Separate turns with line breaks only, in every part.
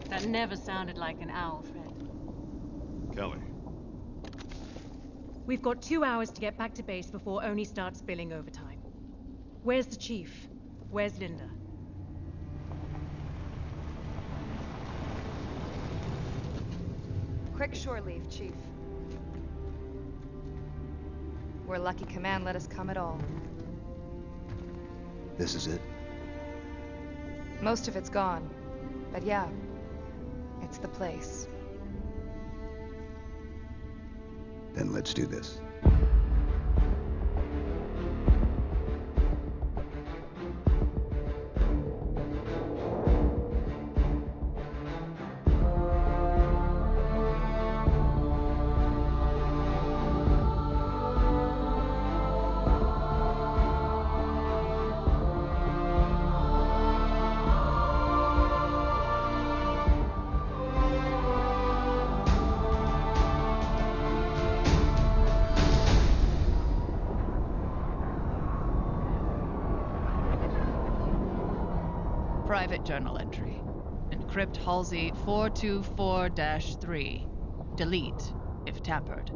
That never sounded like an owl, Fred.
Kelly.
We've got 2 hours to get back to base before Oni starts billing overtime. Where's the chief? Where's Linda?
Quick shore leave, Chief. We're lucky Command let us come at all.
This is it?
Most of it's gone. But yeah, it's the place.
Then let's do this.
Private journal entry. Encrypt Halsey 424-3. Delete, if tampered.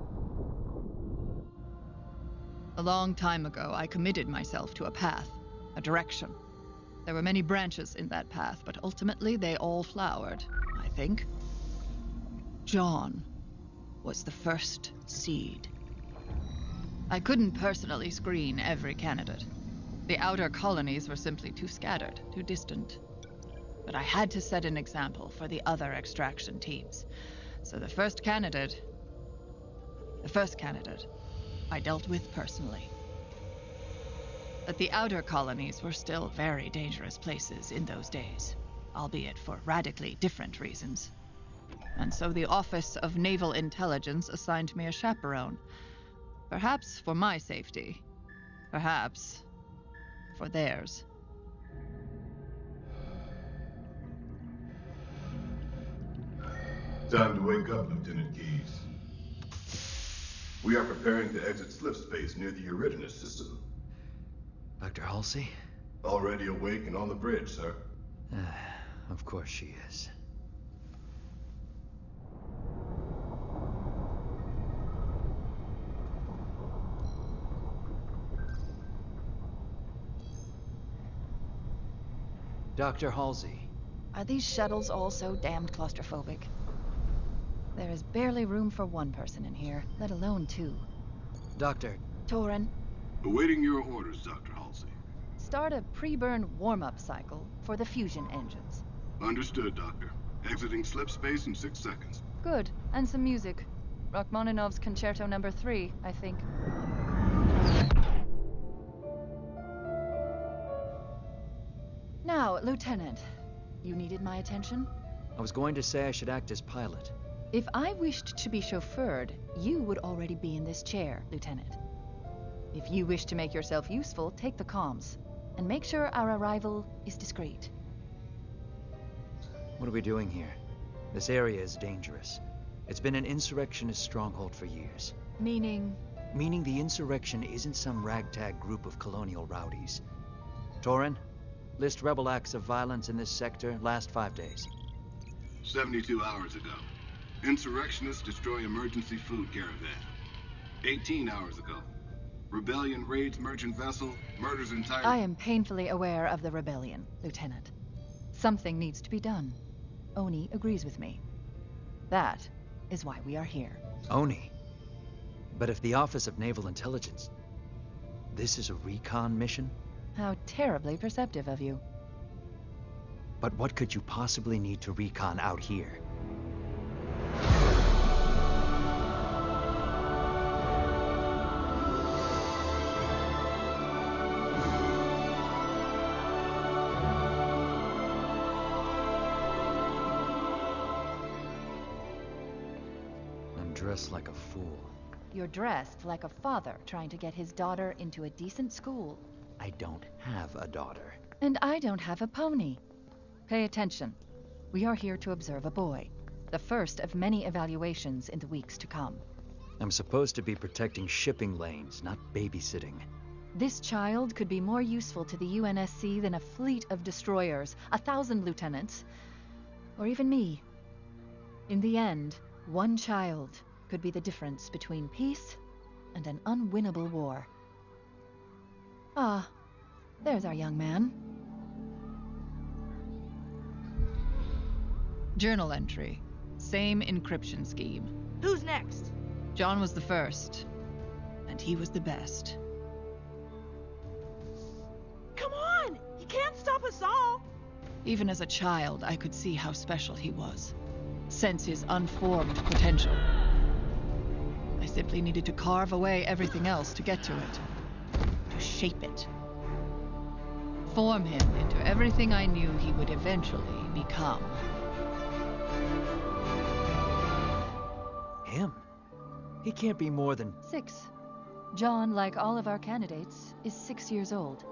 A long time ago, I committed myself to a path, a direction. There were many branches in that path, but ultimately they all flowered, I think. John was the first seed. I couldn't personally screen every candidate. The outer colonies were simply too scattered, too distant. But I had to set an example for the other extraction teams. So the first candidate, I dealt with personally. But the outer colonies were still very dangerous places in those days, albeit for radically different reasons. And so the Office of Naval Intelligence assigned me a chaperone. Perhaps for my safety. Perhaps for theirs.
Time to wake up, Lieutenant Keyes. We are preparing to exit slip space near the Eridanus system.
Dr. Halsey?
Already awake and on the bridge, sir.
Of course she is. Dr. Halsey.
Are these shuttles all so damned claustrophobic? There is barely room for one person in here, let alone two.
Doctor.
Torin.
Awaiting your orders, Dr. Halsey.
Start a pre-burn warm-up cycle for the fusion engines.
Understood, Doctor. Exiting slip space in 6 seconds.
Good. And some music. Rachmaninoff's Concerto No. 3, I think. Now, Lieutenant, you needed my attention?
I was going to say I should act as pilot.
If I wished to be chauffeured, you would already be in this chair, Lieutenant. If you wish to make yourself useful, take the comms, and make sure our arrival is discreet.
What are we doing here? This area is dangerous. It's been an insurrectionist stronghold for years.
Meaning?
Meaning the insurrection isn't some ragtag group of colonial rowdies. Torin, list rebel acts of violence in this sector last 5 days.
72 hours ago. Insurrectionists destroy emergency food caravan. 18 hours ago. Rebellion raids merchant vessel, murders entire...
I am painfully aware of the rebellion, Lieutenant. Something needs to be done. Oni agrees with me. That is why we are here.
Oni? But if the Office of Naval Intelligence... This is a recon mission?
How terribly perceptive of you.
But what could you possibly need to recon out here? I'm dressed like a fool.
You're dressed like a father trying to get his daughter into a decent school.
I don't have a daughter.
And I don't have a pony. Pay attention. We are here to observe a boy. The first of many evaluations in the weeks to come.
I'm supposed to be protecting shipping lanes, not babysitting.
This child could be more useful to the UNSC than a fleet of destroyers, 1,000 lieutenants, or even me. In the end, one child could be the difference between peace and an unwinnable war. Ah, there's our young man.
Journal entry. Same encryption scheme.
Who's next?
John was the first, and he was the best.
Come on! He can't stop us all!
Even as a child, I could see how special he was. Sense his unformed potential. I simply needed to carve away everything else to get to it. To shape it. Form him into everything I knew he would eventually become.
Him? He can't be more than...
6. John, like all of our candidates, is 6 years old.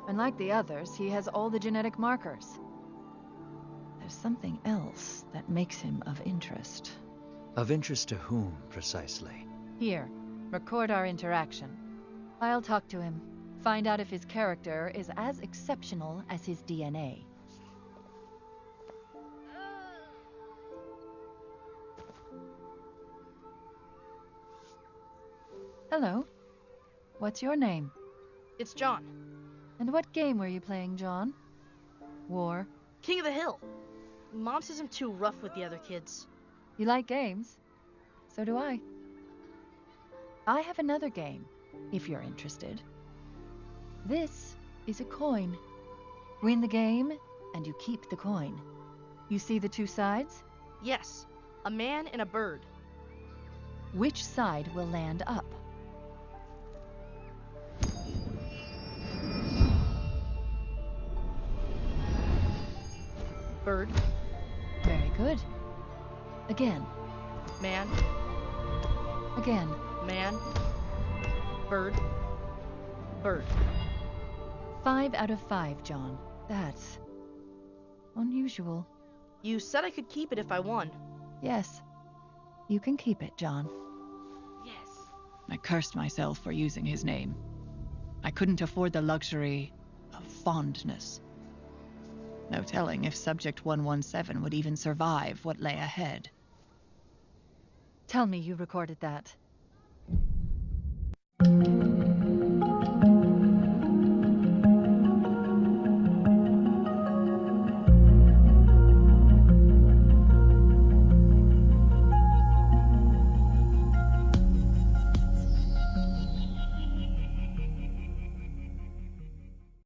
And like the others, he has all the genetic markers. There's something else that makes him of interest.
Of interest to whom, precisely?
Here, record our interaction. I'll talk to him, find out if his character is as exceptional as his DNA. Hello. What's your name?
It's John.
And what game were you playing, John? War?
King of the Hill. Mom says I'm too rough with the other kids.
You like games? So do I. I have another game, if you're interested. This is a coin. Win the game, and you keep the coin. You see the two sides?
Yes, a man and a bird.
Which side will land up?
Bird.
Very good. Again.
Man.
Again.
Man. Bird. Bird.
5 out of 5, John. That's unusual.
You said I could keep it if I won.
Yes. You can keep it, John.
Yes.
I cursed myself for using his name. I couldn't afford the luxury of fondness. No telling if Subject 117 would even survive what lay ahead.
Tell me you recorded that.